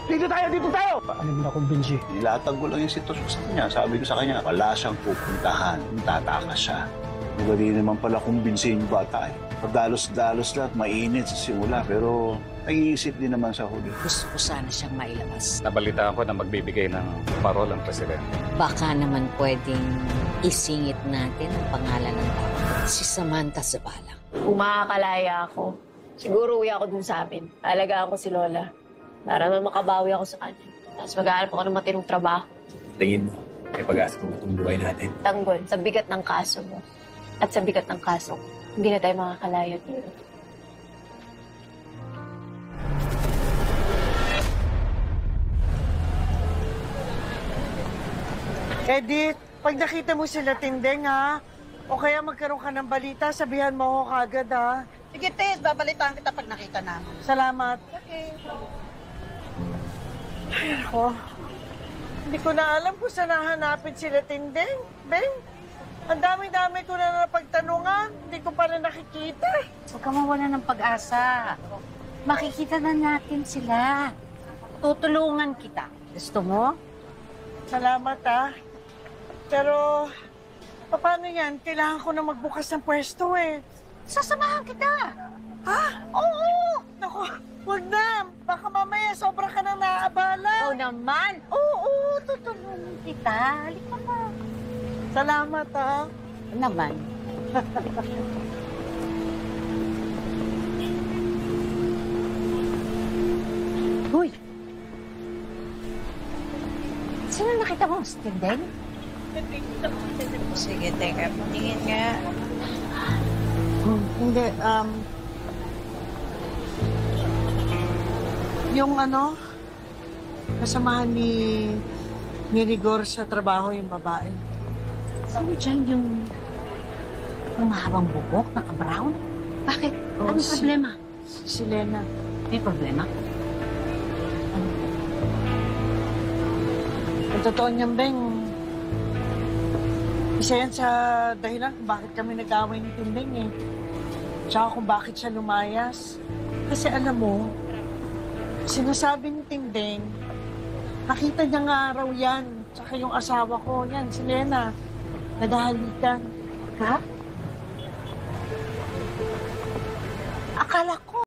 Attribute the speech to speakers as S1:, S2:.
S1: Dito tayo, dito tayo!
S2: Alam mo na kung Benji.
S1: Nilatag ko lang yung sitwasyon sa kanya. Sabi ko sa kanya, wala siyang pupuntahan. Tatakas siya. Hindi naman pala kumbinsin yung bata eh. Padalos-dalos lang, mainit sa simula. Pero nag-iisip din naman sa huli.
S3: Gusto ko sana siyang mailabas.
S4: Nabalitaan ko na magbibigay ng parol ang presidente.
S3: Baka naman pwedeng isingit natin ang pangalan ng tao. Si Samantha Zabalang.
S5: Kung makakalaya ako, siguro uwi ako dun sa amin. Alagaan ko si Lola. Para naman makabawi ako sa kanya. Tapos mag-aalap ako ng matinong trabaho.
S6: Tingin mo, may pag-asa kung itong buhay natin.
S5: Tanggol, sa bigat ng kaso mo. At sa bigat ng kaso ko, hindi na tayo makakalaya dito.
S7: Edith, pag nakita mo sila Tindeng, ha? O kaya magkaroon ka ng balita, sabihan mo ako kagad, ha?
S8: Sige, Tess, babalitaan kita pag nakita namin.
S7: Salamat.
S8: Okay.
S7: Ay, ako. Hindi ko na alam kung saan hahanapin sila Tindeng. Beng, ang dami-dami ko na napagtanungan. Hindi ko pa rin nakikita.
S8: Huwag ka mawala ng pag-asa. Makikita na natin sila. Tutulungan kita. Gusto mo?
S7: Salamat, ha? Pero, paano yan? Kailangan ko na magbukas ng pwesto, eh.
S8: Sasamahan kita.
S7: Ha? Oo! Naku, wag na. Baka mamaya sobrang ka nang naaabala.
S8: Oo naman. Oo, tutulungan kita. Halika pa.
S7: Salamat, ha?
S8: Naman. Hoy! Sino nakita mo? Si Tindeng?
S5: Sige, teka. Patingin nga.
S7: Hindi, yung kasamahan ni Rigor sa trabaho yung babae.
S8: Sino dyan yung mahabang bubok, naka-brown? Bakit?
S7: Oh,
S8: Anong problema?
S7: Si Lena.
S8: May problema?
S7: Ang totoo niyan, Beng, isa yan sa dahilan kung bakit kami nag-away ni Tindeng, eh. Tsaka kung bakit siya lumayas. Kasi alam mo, sinasabi ni Tindeng, nakita niya nga raw yan. Tsaka yung asawa ko, yan, si Lena, naghahalikan.
S8: Ha? Akala